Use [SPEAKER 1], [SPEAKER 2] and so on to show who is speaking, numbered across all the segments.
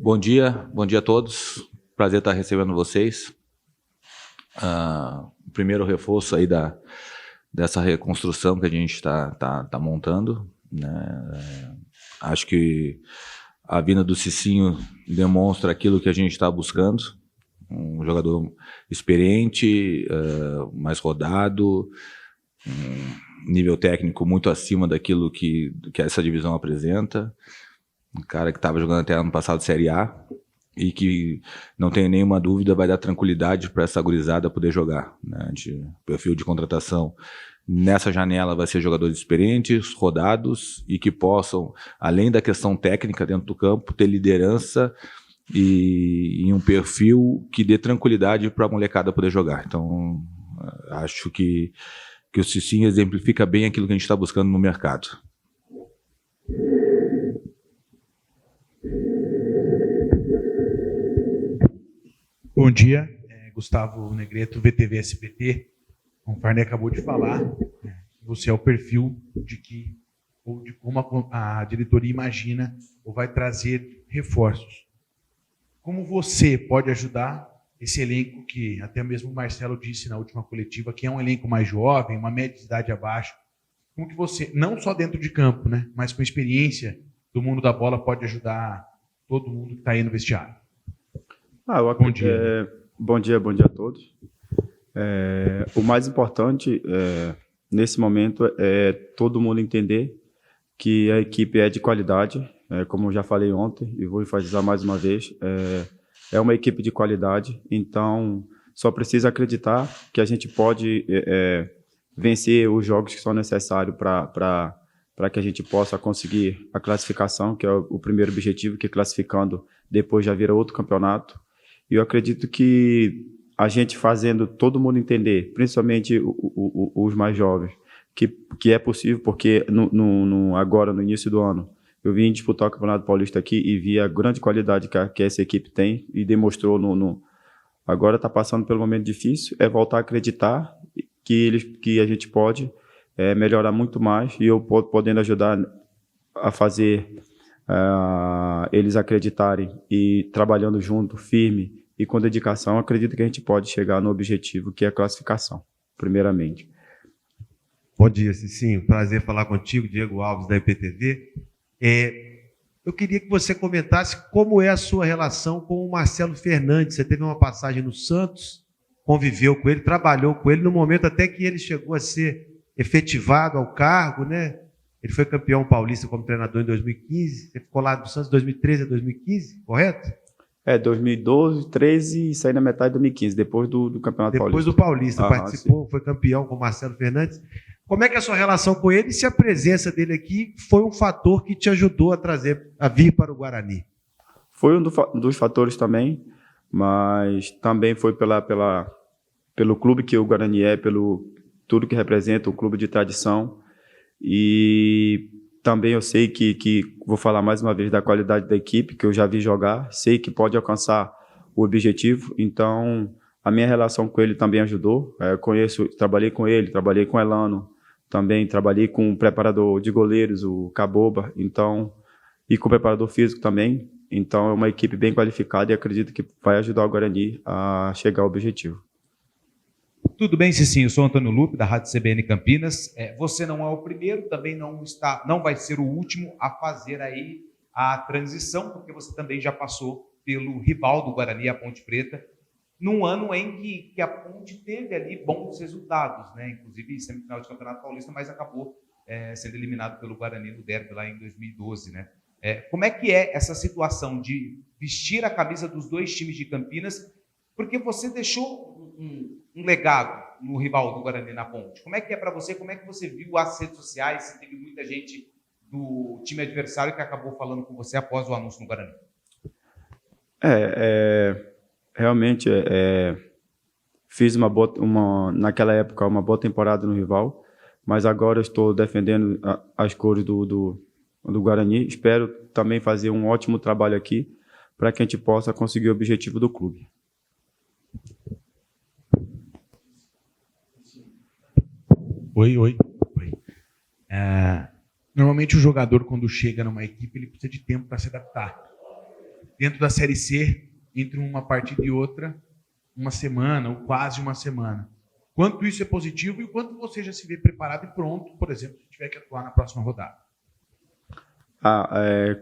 [SPEAKER 1] Bom dia a todos. Prazer estar recebendo vocês. O primeiro reforço aí dessa reconstrução que a gente está montando, né? Acho que a vinda do Cicinho demonstra aquilo que a gente está buscando. Um jogador experiente, mais rodado, nível técnico muito acima daquilo que essa divisão apresenta. Um cara que estava jogando até ano passado Série A e que, não tenho nenhuma dúvida, vai dar tranquilidade para essa gurizada poder jogar, né? O perfil de contratação nessa janela vai ser jogadores experientes, rodados e que possam, além da questão técnica dentro do campo, ter liderança e um perfil que dê tranquilidade para a molecada poder jogar. Então, acho que o Cicinho exemplifica bem aquilo que a gente está buscando no mercado.
[SPEAKER 2] Bom dia, Gustavo Negreto, VTV SBT. Como o Farney acabou de falar, você é o perfil de como a diretoria imagina ou vai trazer reforços. Como você pode ajudar esse elenco que até mesmo o Marcelo disse na última coletiva, que é um elenco mais jovem, uma média de idade abaixo. Como que você, não só dentro de campo, né, mas com experiência do mundo da bola, pode ajudar todo mundo que está aí no vestiário?
[SPEAKER 3] Bom dia. Bom dia a todos. O mais importante nesse momento é todo mundo entender que a equipe é de qualidade, como eu já falei ontem e vou enfatizar mais uma vez, é uma equipe de qualidade, então só precisa acreditar que a gente pode vencer os jogos que são necessários para que a gente possa conseguir a classificação, que é o primeiro objetivo, que classificando depois já vira outro campeonato. E eu acredito que a gente fazendo todo mundo entender, principalmente os mais jovens, que é possível, porque agora, no início do ano, eu vim disputar o Campeonato Paulista aqui e vi a grande qualidade que essa equipe tem e demonstrou agora está passando pelo momento difícil, é voltar a acreditar que a gente pode melhorar muito mais e eu podendo ajudar a fazer eles acreditarem e trabalhando junto, firme e com dedicação, acredito que a gente pode chegar no objetivo, que é a classificação, primeiramente.
[SPEAKER 4] Bom dia, Cicinho. Prazer falar contigo, Diego Alves, da IPTV. Eu queria que você comentasse como é a sua relação com o Marcelo Fernandes. Você teve uma passagem no Santos, conviveu com ele, trabalhou com ele, no momento até que ele chegou a ser efetivado ao cargo, né? Ele foi campeão paulista como treinador em 2015. Você ficou lá do Santos de 2013 a 2015, correto?
[SPEAKER 3] 2012, 2013 e saí na metade de 2015, depois do Campeonato Paulista.
[SPEAKER 4] Depois do Paulista, participou, sim. Foi campeão com o Marcelo Fernandes. Como é que é a sua relação com ele e se a presença dele aqui foi um fator que te ajudou a vir para o Guarani?
[SPEAKER 3] Foi um dos fatores também, mas também foi pelo clube que o Guarani é, pelo tudo que representa, o clube de tradição. E também eu sei que vou falar mais uma vez da qualidade da equipe, que eu já vi jogar, sei que pode alcançar o objetivo, então a minha relação com ele também ajudou. Trabalhei com ele, trabalhei com o Elano, também trabalhei com o preparador de goleiros, o Caboba, então, e com o preparador físico também. Então é uma equipe bem qualificada e acredito que vai ajudar o Guarani a chegar ao objetivo.
[SPEAKER 5] Tudo bem, Cicinho? Eu sou Antônio Lupe, da Rádio CBN Campinas. Você não é o primeiro, também não vai ser o último a fazer aí a transição, porque você também já passou pelo rival do Guarani, a Ponte Preta, num ano em que a Ponte teve ali bons resultados, né? Inclusive semifinal de Campeonato Paulista, mas acabou sendo eliminado pelo Guarani no derby lá em 2012, né? Como é que é essa situação de vestir a camisa dos dois times de Campinas, porque você deixou um legado no rival do Guarani, na Ponte? Como é que é para você? Como é que você viu as redes sociais? Se teve muita gente do time adversário que acabou falando com você após o anúncio no Guarani?
[SPEAKER 3] Realmente fiz naquela época uma boa temporada no rival, mas agora estou defendendo as cores do Guarani. Espero também fazer um ótimo trabalho aqui para que a gente possa conseguir o objetivo do clube.
[SPEAKER 2] Oi. Normalmente o jogador, quando chega numa equipe, ele precisa de tempo para se adaptar. dentro da Série C, entre uma partida e outra, uma semana ou quase uma semana. Quanto isso é positivo e o quanto você já se vê preparado e pronto, por exemplo, se tiver que atuar na próxima rodada?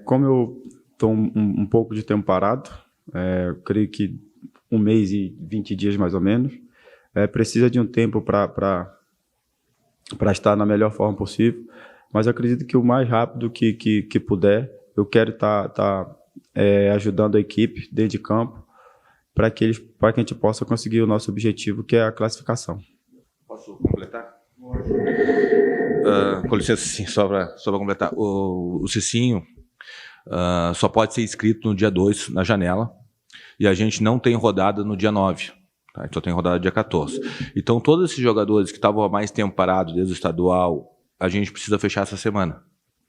[SPEAKER 3] Como eu estou um pouco de tempo parado, eu creio que 1 mês e 20 dias mais ou menos, precisa de um tempo para estar na melhor forma possível, mas eu acredito que o mais rápido que puder, eu quero estar ajudando a equipe dentro de campo para que a gente possa conseguir o nosso objetivo, que é a classificação.
[SPEAKER 1] Posso completar? Com licença, sim, só para completar. O Cicinho só pode ser inscrito no dia 2, na janela, e a gente não tem rodada no dia 9. Tá? A gente só tem rodada dia 14. Então, todos esses jogadores que estavam há mais tempo parados, desde o estadual, a gente precisa fechar essa semana.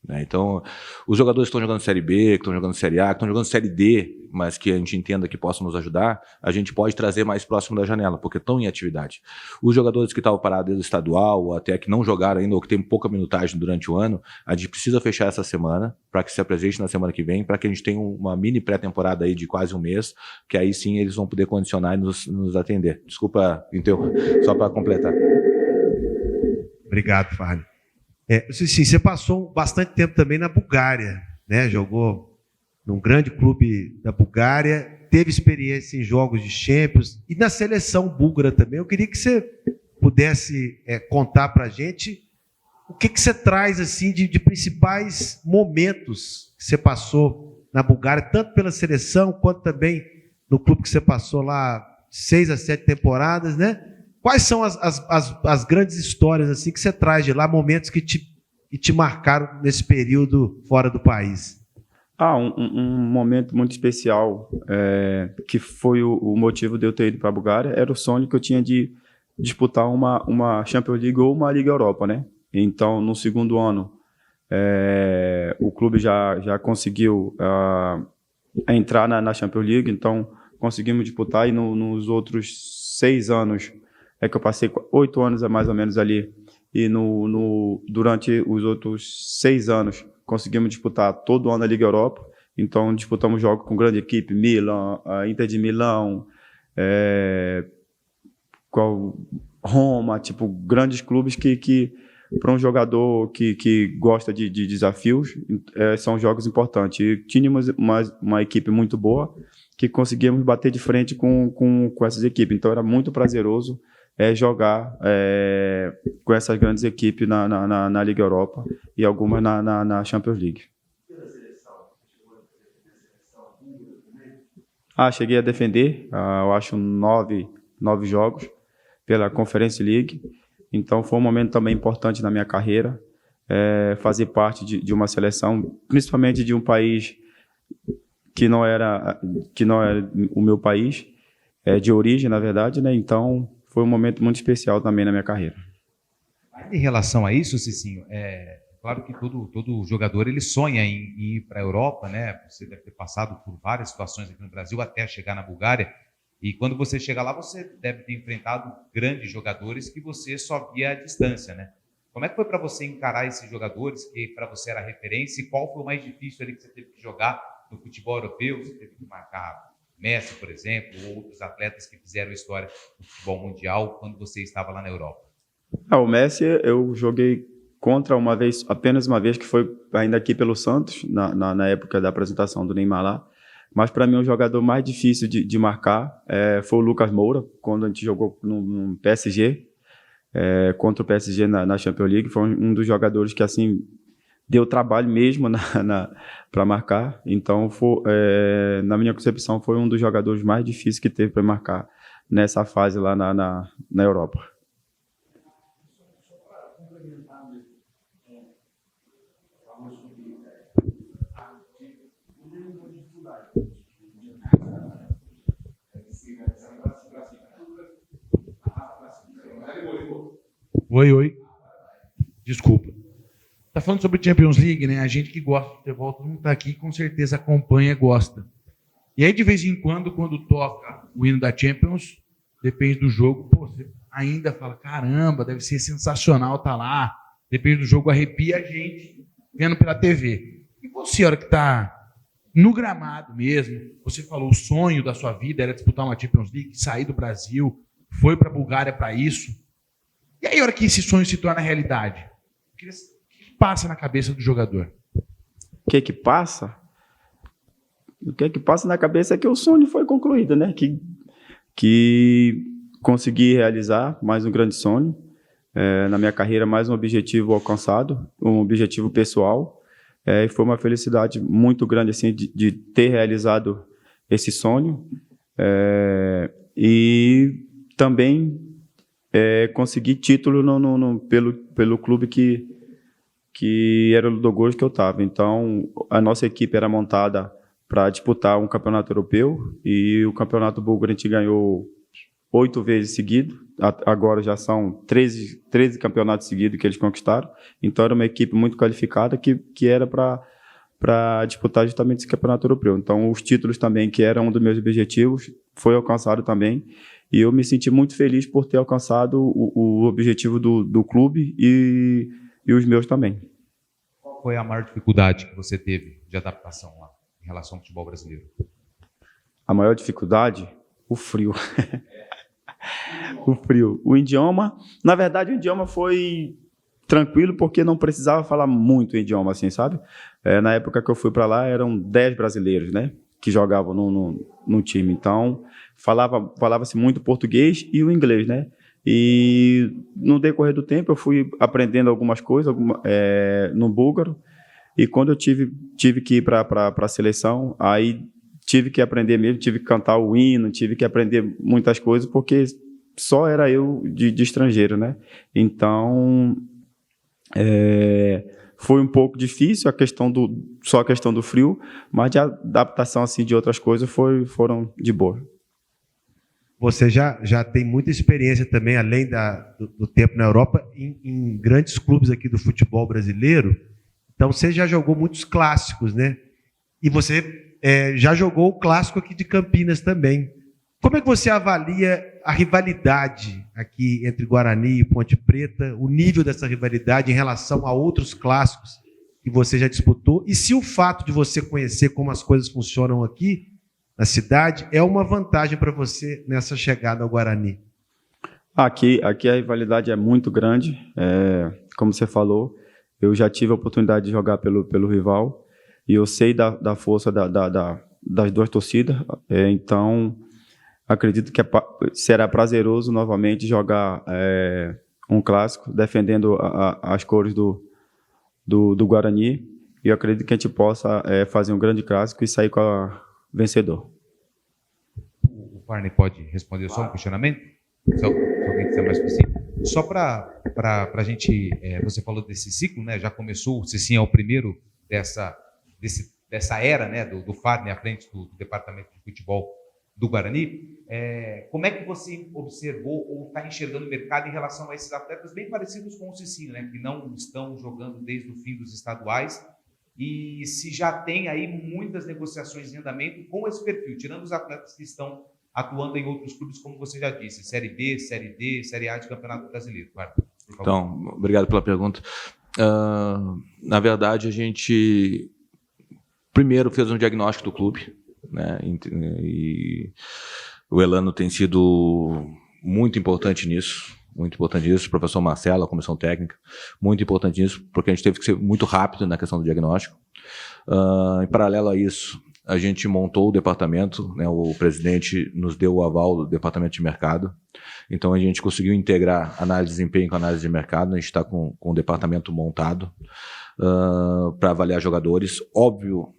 [SPEAKER 1] Né? Então, os jogadores que estão jogando Série B, que estão jogando Série A, que estão jogando Série D, mas que a gente entenda que possam nos ajudar, a gente pode trazer mais próximo da janela, porque estão em atividade. Os jogadores que estavam parados desde o estadual, ou até que não jogaram ainda, ou que tem pouca minutagem durante o ano, a gente precisa fechar essa semana, para que se apresente na semana que vem, para que a gente tenha uma mini pré-temporada aí de quase 1 mês, que aí sim eles vão poder condicionar e nos atender. Desculpa, só para completar.
[SPEAKER 4] Obrigado, Fábio. Sim, você passou bastante tempo também na Bulgária, né? Jogou num grande clube da Bulgária, teve experiência em jogos de Champions e na seleção búlgara também. Eu queria que você pudesse contar para a gente o que você traz assim de principais momentos que você passou na Bulgária, tanto pela seleção quanto também no clube que você passou lá 6 a 7 temporadas, né? Quais são as grandes histórias assim que você traz de lá, momentos que te marcaram nesse período fora do país?
[SPEAKER 3] Um momento muito especial, que foi o motivo de eu ter ido para a Bulgária, era o sonho que eu tinha de disputar uma Champions League ou uma Liga Europa, né? Então, no segundo ano, o clube já conseguiu entrar na Champions League, então conseguimos disputar, e nos outros 6 anos, que eu passei 8 anos mais ou menos ali, e durante os outros 6 anos conseguimos disputar todo ano a Liga Europa. Então disputamos jogos com grande equipe, Milan, Inter de Milão, Roma, tipo grandes clubes que para um jogador que gosta de desafios, são jogos importantes. E tínhamos uma equipe muito boa que conseguíamos bater de frente com essas equipes. Então era muito prazeroso jogar com essas grandes equipes na Liga Europa e algumas na Champions League. Cheguei a defender, eu acho 9 jogos pela Conference League. Então foi um momento também importante na minha carreira, fazer parte de uma seleção, principalmente de um país que não era o meu país, de origem, na verdade, né? Então foi um momento muito especial também na minha carreira.
[SPEAKER 5] Em relação a isso, Cicinho, claro que todo jogador ele sonha em ir para a Europa, né? Você deve ter passado por várias situações aqui no Brasil até chegar na Bulgária. E quando você chega lá, você deve ter enfrentado grandes jogadores que você só via à distância, né? Como é que foi para você encarar esses jogadores que para você era referência, e qual foi o mais difícil ali que você teve que jogar no futebol europeu? Você teve que marcar Messi, por exemplo, ou outros atletas que fizeram história no futebol mundial quando você estava lá na Europa?
[SPEAKER 3] O Messi eu joguei contra apenas uma vez, que foi ainda aqui pelo Santos, na época da apresentação do Neymar lá. Mas para mim o jogador mais difícil de marcar foi o Lucas Moura, quando a gente jogou no PSG, contra o PSG na Champions League. Foi um dos jogadores que assim deu trabalho mesmo para marcar. Então, na minha concepção, foi um dos jogadores mais difíceis que teve para marcar nessa fase lá na Europa.
[SPEAKER 2] Oi. Desculpa. Tá falando sobre Champions League, né? A gente que gosta de futebol, todo mundo tá aqui, com certeza acompanha e gosta. E aí, de vez em quando toca o hino da Champions, depende do jogo, você ainda fala, caramba, deve ser sensacional tá lá. Depende do jogo, arrepia a gente vendo pela TV. E você, a hora que tá no gramado mesmo, você falou, o sonho da sua vida era disputar uma Champions League, sair do Brasil, foi para a Bulgária para isso. E aí, a hora que esse sonho se torna realidade, o que passa na cabeça do jogador?
[SPEAKER 3] O que passa? O que passa na cabeça é que o sonho foi concluído, né? Que consegui realizar mais um grande sonho. Na minha carreira, mais um objetivo alcançado, um objetivo pessoal. E foi uma felicidade muito grande assim, de ter realizado esse sonho. E também conseguir título pelo clube que era o Ludogorets que eu estava. Então, a nossa equipe era montada para disputar um campeonato europeu e o campeonato búlgaro a gente ganhou 8 vezes seguido. Agora já são 13 campeonatos seguidos que eles conquistaram. Então, era uma equipe muito qualificada que era para disputar justamente esse campeonato europeu. Então, os títulos também, que era um dos meus objetivos, foi alcançado também. E eu me senti muito feliz por ter alcançado o objetivo do clube e os meus também.
[SPEAKER 5] Qual foi a maior dificuldade que você teve de adaptação lá, em relação ao futebol brasileiro?
[SPEAKER 3] A maior dificuldade? O frio. O frio. O idioma, na verdade, o idioma foi tranquilo porque não precisava falar muito o idioma, assim, sabe? Na época que eu fui para lá, eram 10 brasileiros, né, que jogavam no time. Então, falava-se muito português e o inglês, né? E no decorrer do tempo eu fui aprendendo algumas coisas no búlgaro, e quando eu tive que ir para a seleção, aí tive que aprender mesmo, tive que cantar o hino, tive que aprender muitas coisas, porque só era eu de estrangeiro, né? Então, foi um pouco difícil só a questão do frio, mas de adaptação assim, de outras coisas foram de boa.
[SPEAKER 4] Você já tem muita experiência também, além do tempo na Europa, em grandes clubes aqui do futebol brasileiro. Então, você já jogou muitos clássicos, né? E você já jogou o clássico aqui de Campinas também. Como é que você avalia a rivalidade aqui entre Guarani e Ponte Preta, o nível dessa rivalidade em relação a outros clássicos que você já disputou? E se o fato de você conhecer como as coisas funcionam aqui na cidade é uma vantagem para você nessa chegada ao Guarani?
[SPEAKER 3] Aqui a rivalidade é muito grande. Como você falou, eu já tive a oportunidade de jogar pelo rival e eu sei da força das duas torcidas. Então, acredito que será prazeroso novamente jogar um clássico defendendo as cores do Guarani. E eu acredito que a gente possa fazer um grande clássico e sair com a vencedor.
[SPEAKER 5] O Varney pode responder só um questionamento? Se alguém quiser mais específico. Só para a gente, você falou desse ciclo, né? Já começou, o Cicinho é o primeiro dessa era, né? Do Varney à frente do departamento de futebol do Guarani. Como é que você observou ou está enxergando o mercado em relação a esses atletas bem parecidos com o Cicinho, né? Que não estão jogando desde o fim dos estaduais, e se já tem aí muitas negociações em andamento com esse perfil, tirando os atletas que estão atuando em outros clubes, como você já disse, Série B, Série D, Série A de Campeonato Brasileiro. Claro,
[SPEAKER 1] então, obrigado pela pergunta. Na verdade, a gente primeiro fez um diagnóstico do clube, né? E o Elano tem sido muito importante nisso. Muito importante isso, o professor Marcelo, a comissão técnica, muito importante isso, porque a gente teve que ser muito rápido na questão do diagnóstico. Em paralelo a isso, a gente montou o departamento, né, o presidente nos deu o aval do departamento de mercado, então a gente conseguiu integrar análise de desempenho com análise de mercado. A gente está com o departamento montado para avaliar jogadores. Óbvio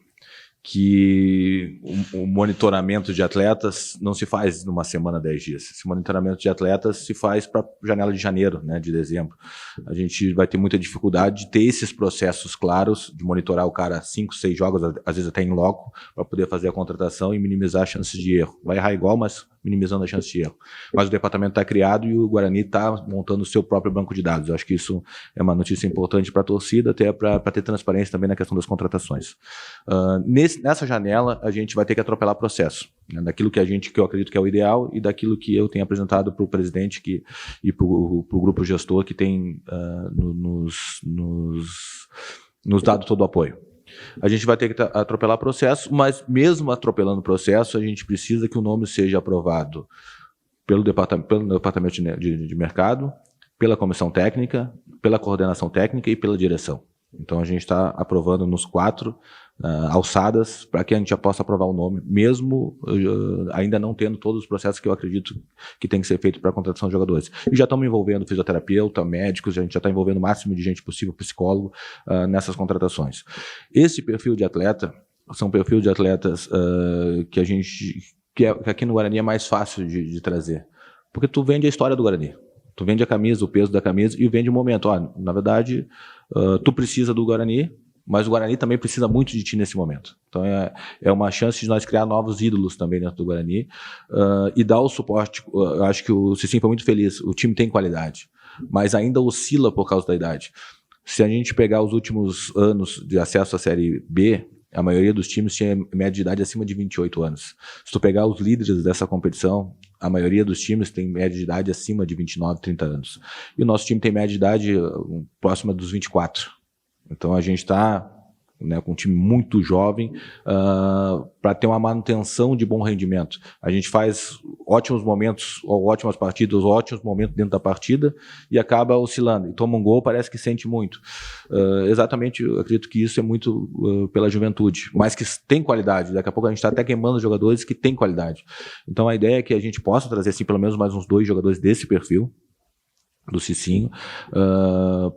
[SPEAKER 1] que o monitoramento de atletas não se faz numa semana, 10 dias. Esse monitoramento de atletas se faz para janela de janeiro, né, de dezembro. A gente vai ter muita dificuldade de ter esses processos claros, de monitorar o cara 5, 6 jogos, às vezes até em loco, para poder fazer a contratação e minimizar as chances de erro. Vai errar igual, mas minimizando a chance de erro. Mas o departamento está criado e o Guarani está montando o seu próprio banco de dados. Eu acho que isso é uma notícia importante para a torcida, até para ter transparência também na questão das contratações. Nessa janela, a gente vai ter que atropelar processo, né, daquilo que eu acredito que é o ideal e daquilo que eu tenho apresentado para o presidente e para o grupo gestor que tem nos dado todo o apoio. a gente vai ter que atropelar processo, mas mesmo atropelando o processo, a gente precisa que o nome seja aprovado pelo departamento de mercado, pela comissão técnica, pela coordenação técnica e pela direção. Então a gente está aprovando nos 4 alçadas para que a gente já possa aprovar o nome, mesmo ainda não tendo todos os processos que eu acredito que tem que ser feito para a contratação de jogadores. E já estamos envolvendo fisioterapeuta, médicos, a gente já está envolvendo o máximo de gente possível, psicólogo, nessas contratações. Esse perfil de atleta são perfil de atletas que aqui no Guarani é mais fácil de trazer, porque tu vende a história do Guarani. Tu vende a camisa, o peso da camisa e vende o momento. Na verdade, tu precisa do Guarani, mas o Guarani também precisa muito de ti nesse momento. Então é uma chance de nós criar novos ídolos também dentro do Guarani e dar o suporte. Eu acho que o Cicinho foi muito feliz. O time tem qualidade, mas ainda oscila por causa da idade. Se a gente pegar os últimos anos de acesso à Série B, a maioria dos times tinha média de idade acima de 28 anos. Se tu pegar os líderes dessa competição, a maioria dos times tem média de idade acima de 29, 30 anos. E o nosso time tem média de idade próxima dos 24. Então a gente está com um time muito jovem para ter uma manutenção de bom rendimento. A gente faz ótimos momentos, ou ótimas partidas, ou ótimos momentos dentro da partida e acaba oscilando. E toma um gol, parece que sente muito. Exatamente, eu acredito que isso é muito pela juventude, mas que tem qualidade. Daqui a pouco a gente está até queimando jogadores que têm qualidade. Então a ideia é que a gente possa trazer assim, pelo menos mais uns 2 jogadores desse perfil, do Cicinho,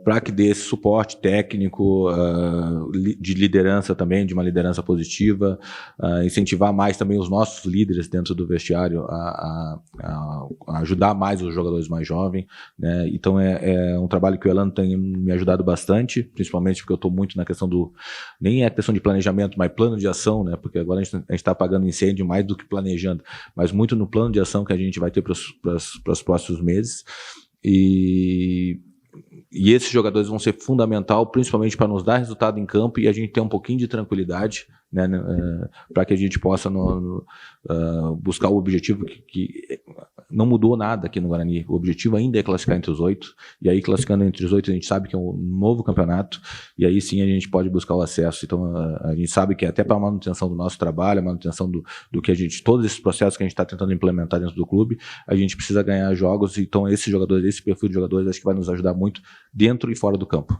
[SPEAKER 1] para que dê esse suporte técnico, de liderança também, de uma liderança positiva, incentivar mais também os nossos líderes dentro do vestiário a ajudar mais os jogadores mais jovens, né? Então é um trabalho que o Elano tem me ajudado bastante, principalmente porque eu estou muito na questão nem é questão de planejamento, mas plano de ação, né? Porque agora a gente está apagando incêndio mais do que planejando, mas muito no plano de ação que a gente vai ter para os próximos meses. E esses jogadores vão ser fundamental, principalmente para nos dar resultado em campo e a gente ter um pouquinho de tranquilidade, né, para que a gente possa buscar o objetivo que não mudou nada aqui no Guarani. O objetivo ainda é classificar entre os 8, e aí classificando entre os 8 a gente sabe que é um novo campeonato, e aí sim a gente pode buscar o acesso. Então a gente sabe que até para a manutenção do nosso trabalho, a manutenção do que todos esses processos que a gente está tentando implementar dentro do clube, a gente precisa ganhar jogos. Então esses jogadores, esse perfil de jogadores, acho que vai nos ajudar muito dentro e fora do campo.